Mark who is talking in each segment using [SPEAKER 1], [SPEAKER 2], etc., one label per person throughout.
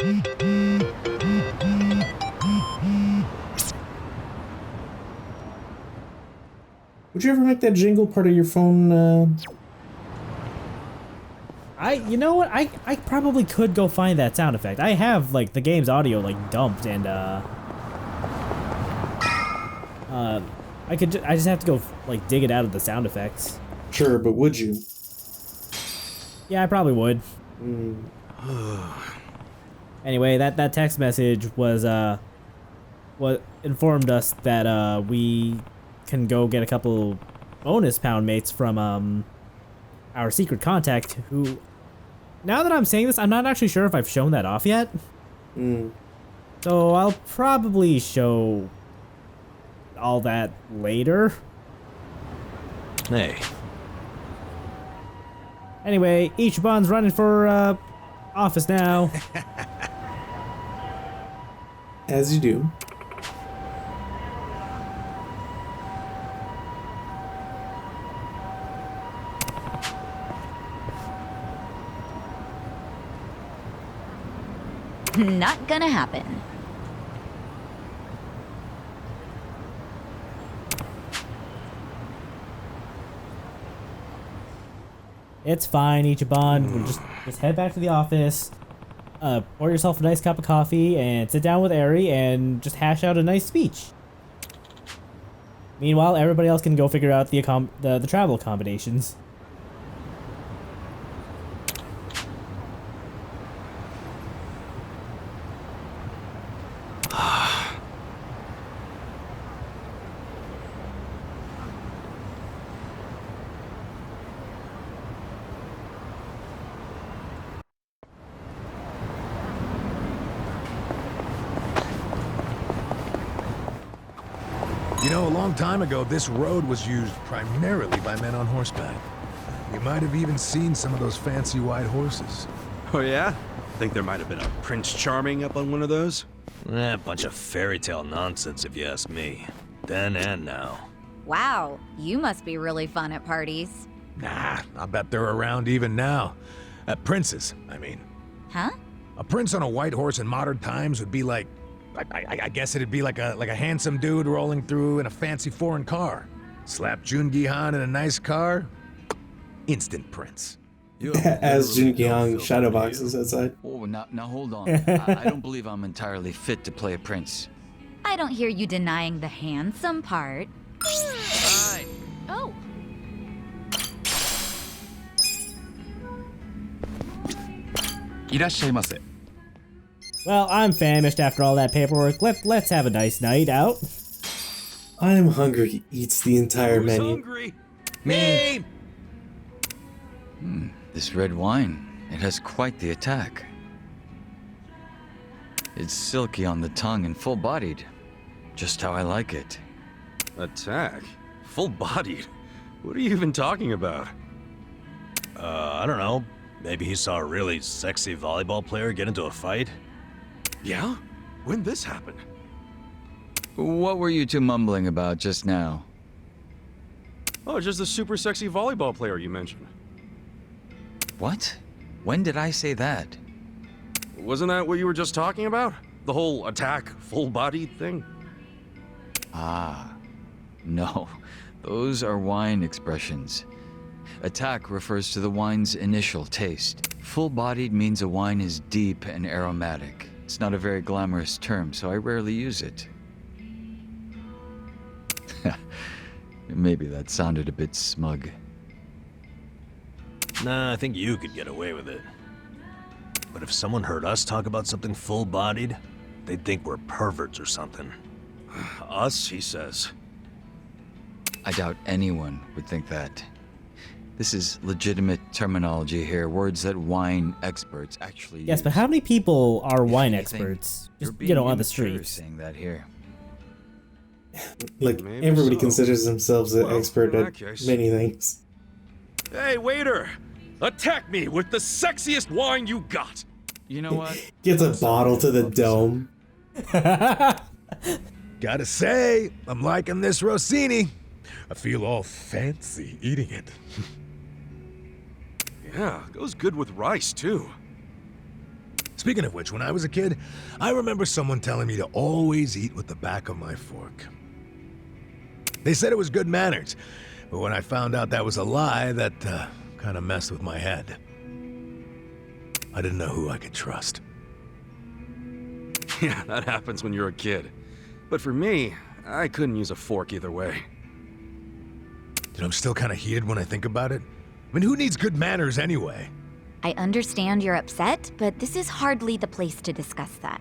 [SPEAKER 1] Would you ever make that jingle part of your phone?
[SPEAKER 2] You know what? I probably could go find that sound effect. I have like the game's audio like dumped, and I just have to go like dig it out of the sound effects.
[SPEAKER 1] Sure, but would you?
[SPEAKER 2] Yeah, I probably would. Anyway, that text message was what informed us that we can go get a couple bonus pound mates from our secret contact, who, now that I'm saying this, I'm not actually sure if I've shown that off yet. So I'll probably show all that later.
[SPEAKER 3] Hey.
[SPEAKER 2] Anyway, Ichiban's running for office now.
[SPEAKER 1] As you do.
[SPEAKER 4] Not gonna happen.
[SPEAKER 2] It's fine, Ichiban. We'll just head back to the office. Pour yourself a nice cup of coffee and sit down with Eri and just hash out a nice speech. Meanwhile, everybody else can go figure out the travel accommodations.
[SPEAKER 5] You know, a long time ago, this road was used primarily by men on horseback. You might have even seen some of those fancy white horses.
[SPEAKER 3] Oh yeah? Think there might have been a Prince Charming up on one of those?
[SPEAKER 6] A bunch of fairy tale nonsense if you ask me. Then and now.
[SPEAKER 4] Wow, you must be really fun at parties.
[SPEAKER 5] Nah, I bet they're around even now. Princes, I mean.
[SPEAKER 4] Huh?
[SPEAKER 5] A prince on a white horse in modern times would be like... I guess it'd be like a handsome dude rolling through in a fancy foreign car. Slap Jungi-han in a nice car, instant prince.
[SPEAKER 1] As Jungi-han shadowboxes outside.
[SPEAKER 7] Oh, now hold on. I don't believe I'm entirely fit to play a prince.
[SPEAKER 4] I don't hear you denying the handsome part.
[SPEAKER 7] Right.
[SPEAKER 4] Oh.
[SPEAKER 7] Irashaimase.
[SPEAKER 2] Well, I'm famished after all that paperwork. Let's have a nice night out.
[SPEAKER 1] I'm hungry. Eats the entire
[SPEAKER 3] Who's
[SPEAKER 1] menu.
[SPEAKER 3] hungry?
[SPEAKER 7] Me! This red wine, it has quite the attack. It's silky on the tongue and full-bodied. Just how I like it.
[SPEAKER 3] Attack? Full-bodied? What are you even talking about?
[SPEAKER 6] I don't know. Maybe he saw a really sexy volleyball player get into a fight?
[SPEAKER 3] Yeah? When'd this happen?
[SPEAKER 7] What were you two mumbling about just now?
[SPEAKER 3] Oh, just the super sexy volleyball player you mentioned.
[SPEAKER 7] What? When did I say that?
[SPEAKER 3] Wasn't that what you were just talking about? The whole attack, full-bodied thing?
[SPEAKER 7] Ah, no. Those are wine expressions. Attack refers to the wine's initial taste. Full-bodied means a wine is deep and aromatic. It's not a very glamorous term, so I rarely use it. Maybe that sounded a bit smug.
[SPEAKER 6] Nah, I think you could get away with it. But if someone heard us talk about something full-bodied, they'd think we're perverts or something.
[SPEAKER 3] Us, he says.
[SPEAKER 7] I doubt anyone would think that. This is legitimate terminology here, words that wine experts actually use.
[SPEAKER 2] Yes, but how many people are wine
[SPEAKER 7] anything,
[SPEAKER 2] experts?
[SPEAKER 7] You're
[SPEAKER 2] Just,
[SPEAKER 7] being
[SPEAKER 2] on the
[SPEAKER 7] immature
[SPEAKER 2] streets.
[SPEAKER 7] saying that here.
[SPEAKER 1] Like,
[SPEAKER 3] Maybe
[SPEAKER 1] everybody
[SPEAKER 3] so.
[SPEAKER 1] considers themselves an
[SPEAKER 3] Well,
[SPEAKER 1] expert
[SPEAKER 3] in
[SPEAKER 1] at
[SPEAKER 3] that case.
[SPEAKER 1] many things.
[SPEAKER 3] Hey, waiter! Attack me with the sexiest wine you got!
[SPEAKER 7] You know what?
[SPEAKER 1] Gets a bottle to the dome.
[SPEAKER 5] Gotta say, I'm liking this Rossini. I feel all fancy eating it.
[SPEAKER 3] Yeah, goes good with rice, too.
[SPEAKER 5] Speaking of which, when I was a kid, I remember someone telling me to always eat with the back of my fork. They said it was good manners, but when I found out that was a lie, that kind of messed with my head. I didn't know who I could trust.
[SPEAKER 3] Yeah, that happens when you're a kid. But for me, I couldn't use a fork either way.
[SPEAKER 5] Dude, I'm still kind of heated when I think about it. I mean, who needs good manners anyway?
[SPEAKER 4] I understand you're upset, but this is hardly the place to discuss that.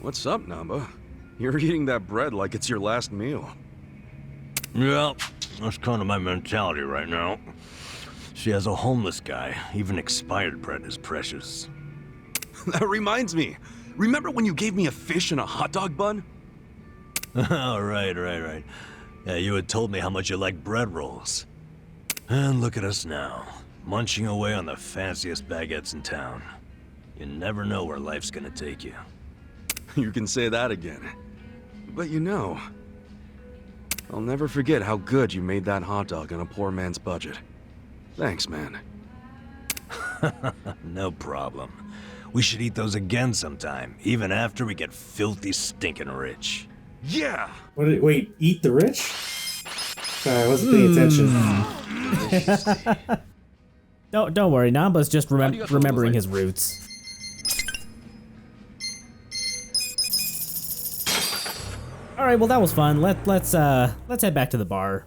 [SPEAKER 3] What's up, Namba? You're eating that bread like it's your last meal.
[SPEAKER 6] Yeah, that's kind of my mentality right now. She has a homeless guy. Even expired bread is precious.
[SPEAKER 3] That reminds me. Remember when you gave me a fish and a hot dog bun?
[SPEAKER 6] Oh, right. Yeah, you had told me how much you like bread rolls. And look at us now, munching away on the fanciest baguettes in town. You never know where life's gonna take you.
[SPEAKER 3] You can say that again. But you know, I'll never forget how good you made that hot dog on a poor man's budget. Thanks, man.
[SPEAKER 6] No problem. We should eat those again sometime, even after we get filthy stinking rich.
[SPEAKER 3] Yeah!
[SPEAKER 1] Wait, eat the rich? Sorry, I wasn't paying attention.
[SPEAKER 2] Don't worry, Namba's just remembering his roots. All right, well that was fun. Let's head back to the bar.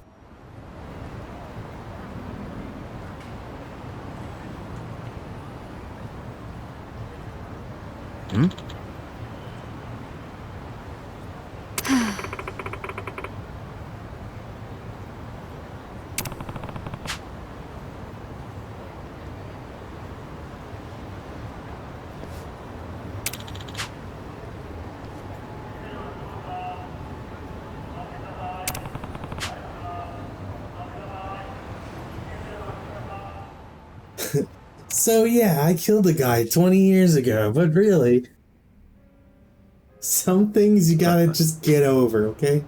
[SPEAKER 1] So yeah, I killed a guy 20 years ago, but really, some things you gotta just get over, okay?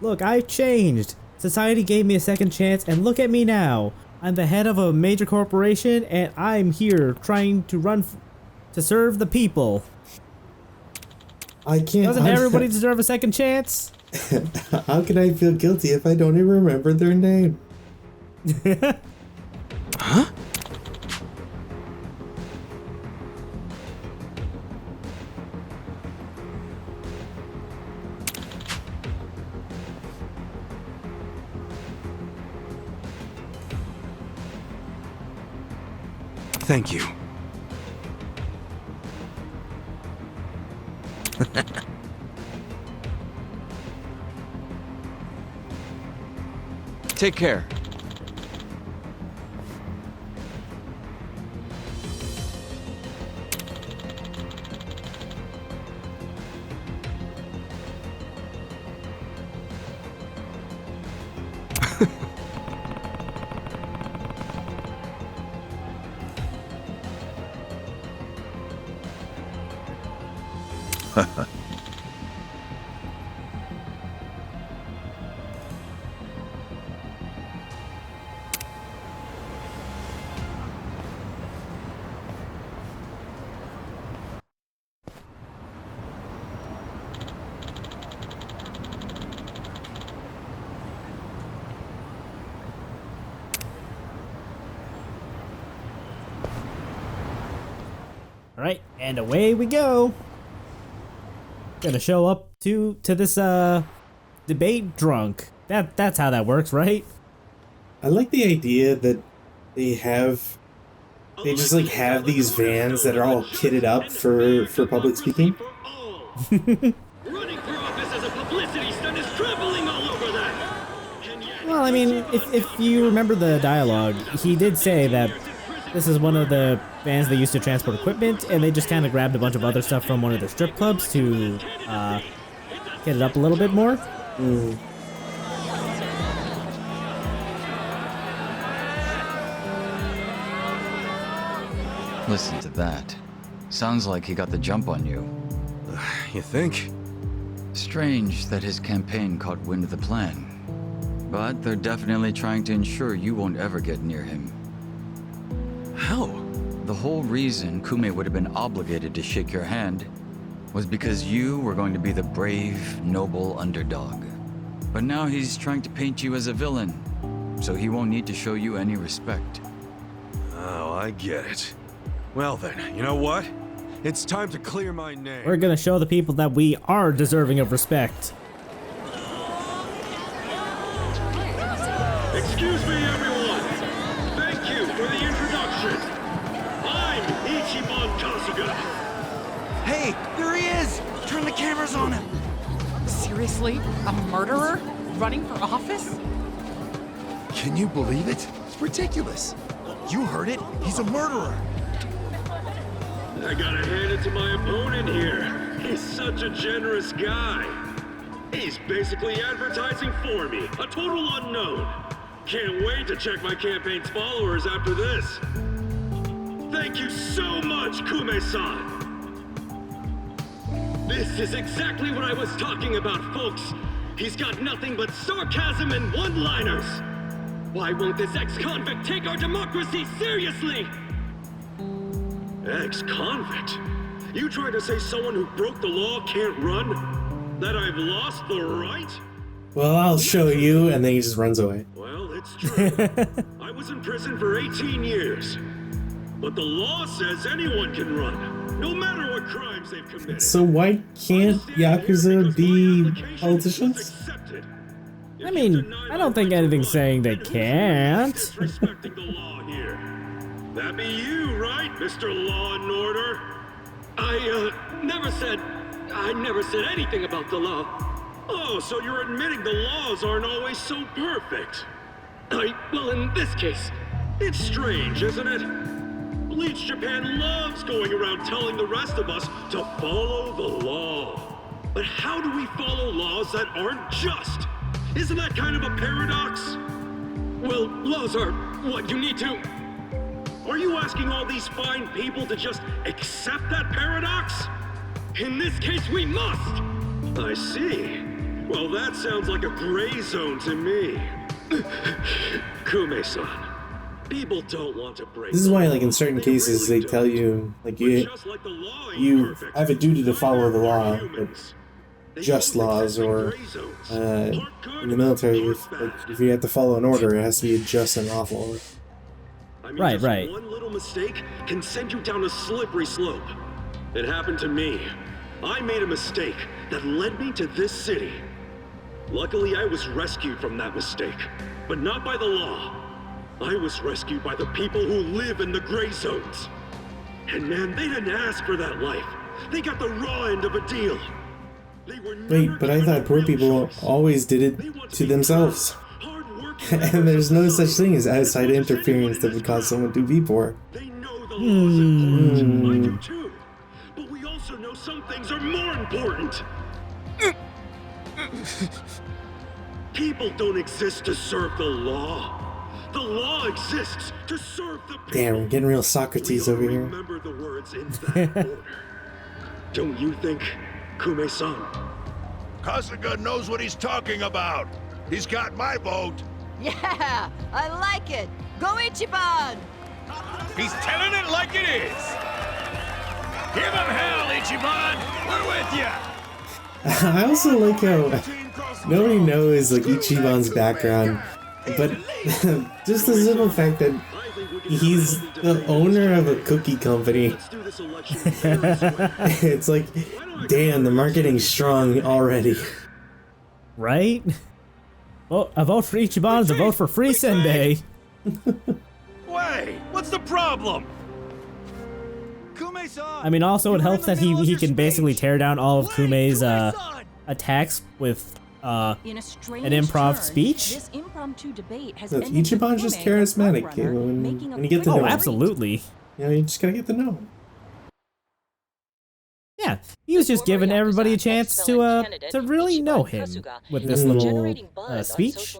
[SPEAKER 2] Look, I've changed. Society gave me a second chance, and look at me now. I'm the head of a major corporation, and I'm here trying to to serve the people.
[SPEAKER 1] I can't.
[SPEAKER 2] Doesn't everybody deserve a second chance?
[SPEAKER 1] How can I feel guilty if I don't even remember their name?
[SPEAKER 3] Huh? Thank you.
[SPEAKER 7] Take care.
[SPEAKER 2] All right, and away we go. Gonna show up to this debate drunk. That's how that works, right?
[SPEAKER 1] I like the idea that they just like have these vans that are all kitted up for public speaking.
[SPEAKER 8] Running for office as a publicity stunt is traveling all over that.
[SPEAKER 2] Well, I mean, if you remember the dialogue, he did say that this is one of the vans they used to transport equipment, and they just kind of grabbed a bunch of other stuff from one of their strip clubs to get it up a little bit more.
[SPEAKER 1] Mm.
[SPEAKER 7] Listen to that. Sounds like he got the jump on you.
[SPEAKER 3] you think?
[SPEAKER 7] Strange that his campaign caught wind of the plan. But they're definitely trying to ensure you won't ever get near him.
[SPEAKER 3] How?
[SPEAKER 7] The whole reason Kume would have been obligated to shake your hand was because you were going to be the brave, noble underdog. But now he's trying to paint you as a villain, so he won't need to show you any respect.
[SPEAKER 3] Oh, I get it. Well then, you know what? It's time to clear my name.
[SPEAKER 2] We're gonna show the people that we are deserving of respect.
[SPEAKER 8] Excuse me, everyone. Thank you for the introduction. I'm Ichiban Kasuga.
[SPEAKER 9] Hey, there he is! Turn the cameras on him!
[SPEAKER 10] Seriously? A murderer? Running for office?
[SPEAKER 9] Can you believe it? It's ridiculous. You heard it. He's a murderer.
[SPEAKER 8] I gotta hand it to my opponent here. He's such a generous guy. He's basically advertising for me, a total unknown. Can't wait to check my campaign's followers after this. Thank you so much, Kume-san. This is exactly what I was talking about, folks. He's got nothing but sarcasm and one-liners. Why won't this ex-convict take our democracy seriously? Ex-convict? You trying to say someone who broke the law can't run? That I've lost the right?
[SPEAKER 1] Well, I'll show you, and then he just runs away.
[SPEAKER 8] Well, it's true. I was in prison for 18 years. But the law says anyone can run, no matter what crimes they've committed.
[SPEAKER 1] So why can't Yakuza be politicians?
[SPEAKER 2] I mean, I don't think anything's saying they can't.
[SPEAKER 8] Disrespecting the law here. That be you, right, Mr. Law and Order? I never said anything about the law. Oh, so you're admitting the laws aren't always so perfect. Well, in this case, it's strange, isn't it? Bleach Japan loves going around telling the rest of us to follow the law. But how do we follow laws that aren't just? Isn't that kind of a paradox? Well, laws are what you need to... Are you asking all these fine people to just accept that paradox? In this case, we must! I see. Well, that sounds like a gray zone to me. Kume-san, people don't want to break.
[SPEAKER 1] This is why, like, in certain cases, they tell you, like, you have a duty to follow the law, but just laws, or in the military, if you have to follow an order, it has to be a just and lawful order.
[SPEAKER 8] I mean,
[SPEAKER 2] Right.
[SPEAKER 8] One little mistake can send you down a slippery slope. It happened to me. I made a mistake that led me to this city. Luckily, I was rescued from that mistake, but not by the law. I was rescued by the people who live in the gray zones. And man, they didn't ask for that life. They got the raw end of a deal. They were
[SPEAKER 1] Wait, but I thought poor people always did it to themselves. And there's no such thing as outside interference that would cause someone to be poor.
[SPEAKER 8] They know the laws at home. I do too. But we also know some things are more important. People don't exist to serve the law. The law exists to serve the people.
[SPEAKER 1] Damn, we're getting real Socrates over here.
[SPEAKER 8] Remember the words in that order. Don't you think, Kume-san?
[SPEAKER 5] Kasuga knows what he's talking about. He's got my vote.
[SPEAKER 11] Yeah, I like it. Go Ichiban!
[SPEAKER 5] He's telling it like it is. Give him hell, Ichiban. We're with you.
[SPEAKER 1] I also like how nobody knows, like, Ichiban's background, but just the simple fact that he's the owner of a cookie company. It's like, damn, the marketing's strong already.
[SPEAKER 2] Right? Well, a vote for Ichiban is a vote for free Senbei.
[SPEAKER 6] Wait, what's the problem?
[SPEAKER 2] I mean, also it helps that he can basically tear down all of Kume's attacks with an improv speech.
[SPEAKER 11] This impromptu debate has
[SPEAKER 1] Look, Ichiban's just charismatic, you know, when you get to know him.
[SPEAKER 2] Absolutely.
[SPEAKER 1] You know, you just gotta get to know him.
[SPEAKER 2] Yeah, he was just giving everybody a chance to really know him with this little speech.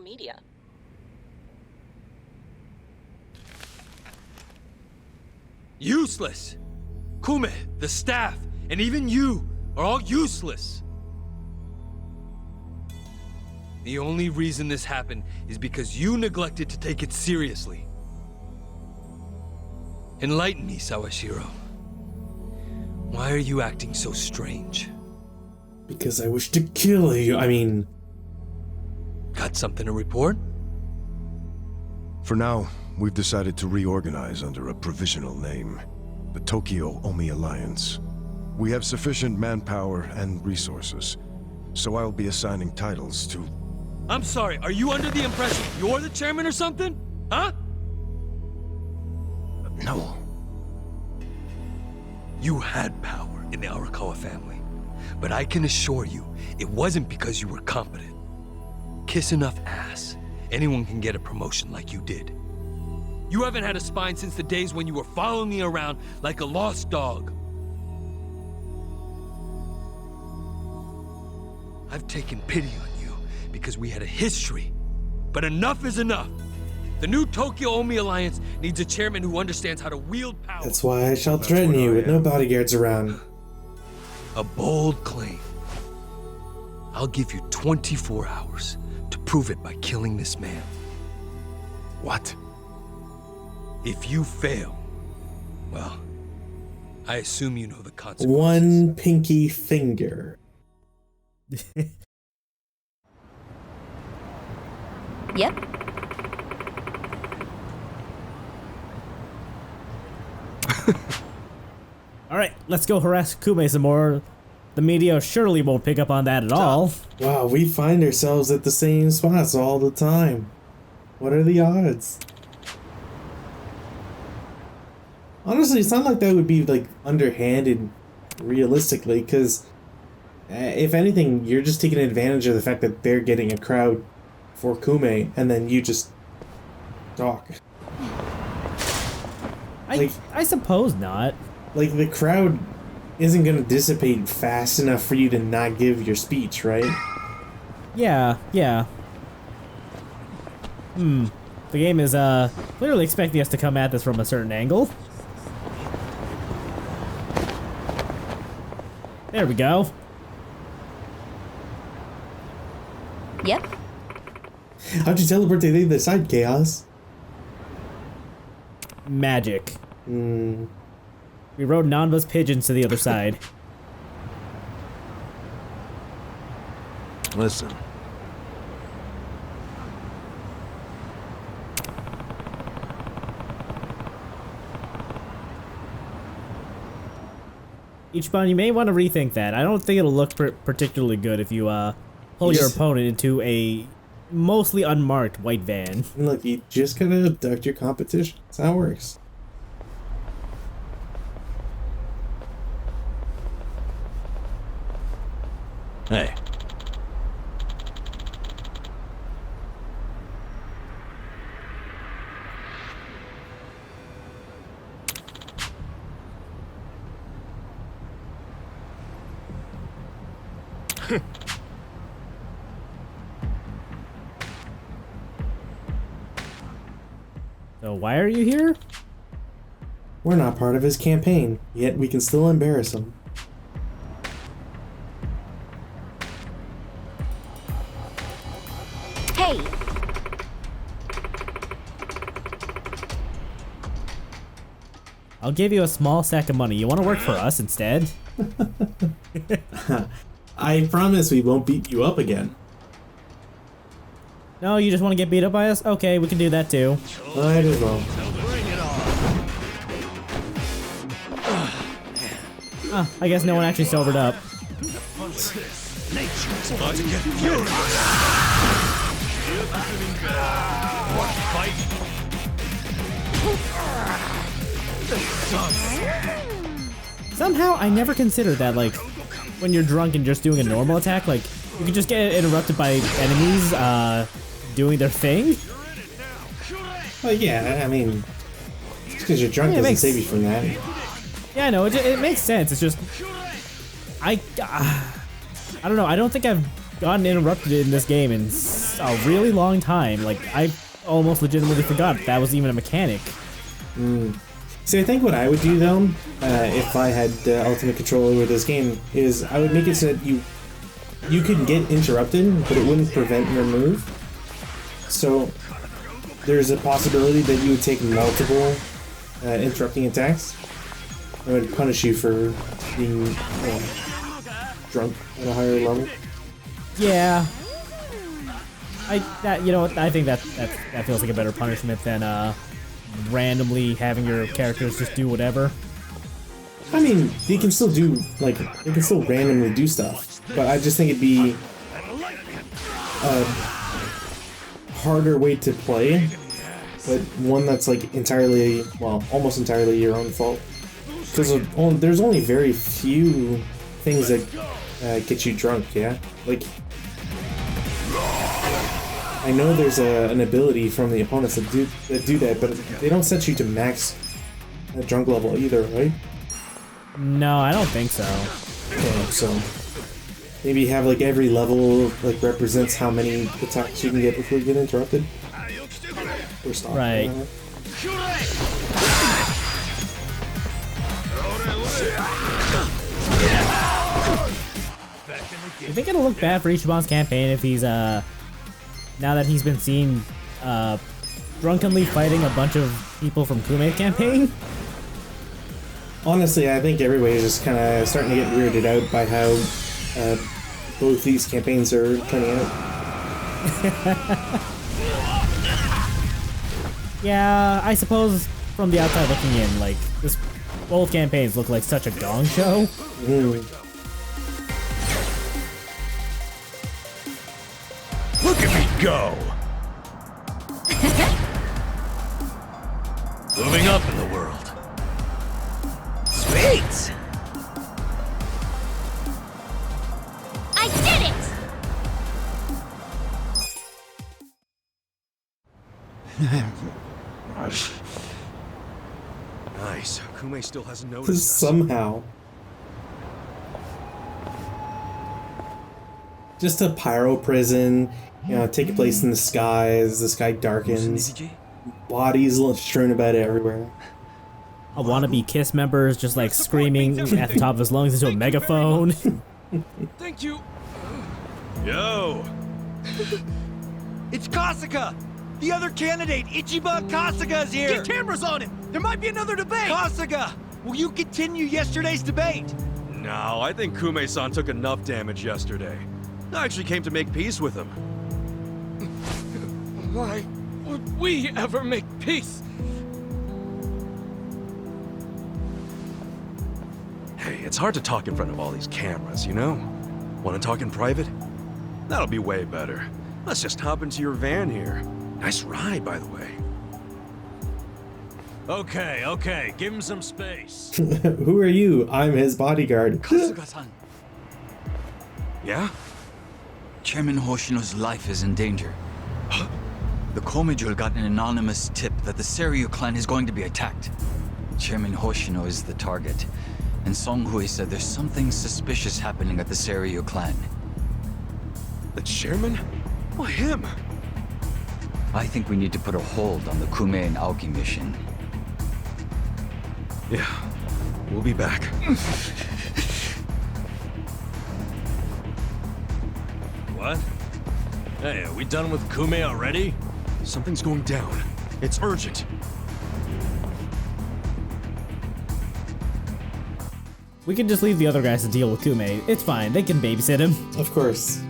[SPEAKER 3] Useless! Kume, the staff, and even you,
[SPEAKER 12] are all useless. The only reason this happened is because you neglected to take it seriously. Enlighten me, Sawashiro. Why are you acting so strange?
[SPEAKER 1] Because I wish to kill you. I mean...
[SPEAKER 12] Got something to report?
[SPEAKER 9] For now, we've decided to reorganize under a provisional name. The Tokyo Omi Alliance. We have sufficient manpower and resources, so I'll be assigning titles to...
[SPEAKER 12] I'm sorry, are you under the impression you're the chairman or something? Huh?
[SPEAKER 9] No.
[SPEAKER 12] You had power in the Arakawa family, but I can assure you, it wasn't because you were competent. Kiss enough ass, anyone can get a promotion like you did. You haven't had a spine since the days when you were following me around like a lost dog. I've taken pity on you because we had a history, but enough is enough. The new Tokyo Omi Alliance needs a chairman who understands how to wield power.
[SPEAKER 1] That's why I shall threaten you with no bodyguards around.
[SPEAKER 12] A bold claim. I'll give you 24 hours to prove it by killing this man.
[SPEAKER 9] What?
[SPEAKER 12] If you fail, well, I assume you know the consequences.
[SPEAKER 1] One pinky finger.
[SPEAKER 4] Yep.
[SPEAKER 2] Alright, let's go harass Kume some more. The media surely won't pick up on that at all.
[SPEAKER 1] Wow, we find ourselves at the same spots all the time. What are the odds? Honestly, it's not like that would be like underhanded realistically, because if anything, you're just taking advantage of the fact that they're getting a crowd for Kume, and then you just talk.
[SPEAKER 2] I suppose not.
[SPEAKER 1] Like, the crowd isn't gonna dissipate fast enough for you to not give your speech, right?
[SPEAKER 2] Yeah. The game is clearly expecting us to come at this from a certain angle. There we go.
[SPEAKER 4] Yep.
[SPEAKER 1] How'd you teleport to the other side, Chaos?
[SPEAKER 2] Magic. We rode Nanba's pigeons to the other side.
[SPEAKER 6] Listen.
[SPEAKER 2] Ichiban, you may want to rethink that. I don't think it'll look particularly good if you pull your opponent into a mostly unmarked white van.
[SPEAKER 1] Look, you just gotta abduct your competition. That's how it works.
[SPEAKER 6] Hey.
[SPEAKER 2] So why are you here?
[SPEAKER 1] We're not part of his campaign, yet we can still embarrass him.
[SPEAKER 4] Hey!
[SPEAKER 2] I'll give you a small sack of money. You want to work for us instead?
[SPEAKER 1] I promise we won't beat you up again.
[SPEAKER 2] No, you just want to get beat up by us? Okay, we can do that too.
[SPEAKER 1] Might as well.
[SPEAKER 2] I guess no one actually sobered up. Somehow, I never considered that, like, when you're drunk and just doing a normal attack, like, you can just get interrupted by enemies, doing their thing.
[SPEAKER 1] Well, yeah, I mean, just because you're drunk doesn't save you from that.
[SPEAKER 2] Yeah, I know, it makes sense. It's just, I don't know. I don't think I've gotten interrupted in this game in a really long time. Like, I almost legitimately forgot that was even a mechanic.
[SPEAKER 1] See, I think what I would do though, if I had ultimate control over this game, is I would make it so that you could get interrupted, but it wouldn't prevent your move. So there's a possibility that you would take multiple interrupting attacks. It would punish you for being drunk at a higher level.
[SPEAKER 2] Yeah. You know what? I think that feels like a better punishment than randomly having your characters just do whatever.
[SPEAKER 1] I mean, they can still do, like, they can still randomly do stuff, but I just think it'd be a harder way to play, but one that's, like, entirely, well, almost entirely your own fault. Because there's only very few things that get you drunk, yeah? Like, I know there's an ability from the opponents that do that, but they don't set you to max drunk level either, right?
[SPEAKER 2] No, I don't think so.
[SPEAKER 1] Okay, so maybe have like every level like represents how many attacks you can get before you get interrupted. Or stop.
[SPEAKER 2] Right. You think it'll look bad for Ichiban's campaign if he's now that he's been seen drunkenly fighting a bunch of people from Kumei's campaign?
[SPEAKER 1] Honestly, I think everybody's just kind of starting to get weirded out by how both these campaigns are turning out.
[SPEAKER 2] Yeah, I suppose from the outside looking in, like, both campaigns look like such a gong show.
[SPEAKER 5] Look at me go!
[SPEAKER 6] Moving up in the world.
[SPEAKER 10] Sweet!
[SPEAKER 4] I did it!
[SPEAKER 3] Nice. Kumei still hasn't noticed us.
[SPEAKER 1] Somehow. Just a pyro prison, you know, take place in the sky as the sky darkens. Bodies strewn about everywhere.
[SPEAKER 2] A wannabe KISS members just like screaming at the top of his lungs into a megaphone.
[SPEAKER 12] Thank you.
[SPEAKER 3] Yo!
[SPEAKER 12] It's Kasuga! The other candidate, Ichiban Kasuga's here!
[SPEAKER 10] Get cameras on him! There might be another debate!
[SPEAKER 12] Kasuga! Will you continue yesterday's debate?
[SPEAKER 3] No, I think Kumei-san took enough damage yesterday. I actually came to make peace with him.
[SPEAKER 10] Why would we ever make peace?
[SPEAKER 3] Hey, it's hard to talk in front of all these cameras, you know? Want to talk in private? That'll be way better. Let's just hop into your van here. Nice ride, by the way.
[SPEAKER 6] Okay, give him some space.
[SPEAKER 1] Who are you? I'm his bodyguard.
[SPEAKER 7] Kasuga-san,
[SPEAKER 3] Yeah?
[SPEAKER 7] Chairman Hoshino's life is in danger. The Komijul got an anonymous tip that the Seiryu clan is going to be attacked. Chairman Hoshino is the target, and Song Hui said there's something suspicious happening at the Seiryu clan.
[SPEAKER 3] The chairman? Well, him.
[SPEAKER 7] I think we need to put a hold on the Kumei and Aoki mission.
[SPEAKER 3] Yeah, we'll be back.
[SPEAKER 6] What? Hey, are we done with Kumei already?
[SPEAKER 3] Something's going down. It's urgent.
[SPEAKER 2] We can just leave the other guys to deal with Kumei. It's fine, they can babysit him.
[SPEAKER 1] Of course.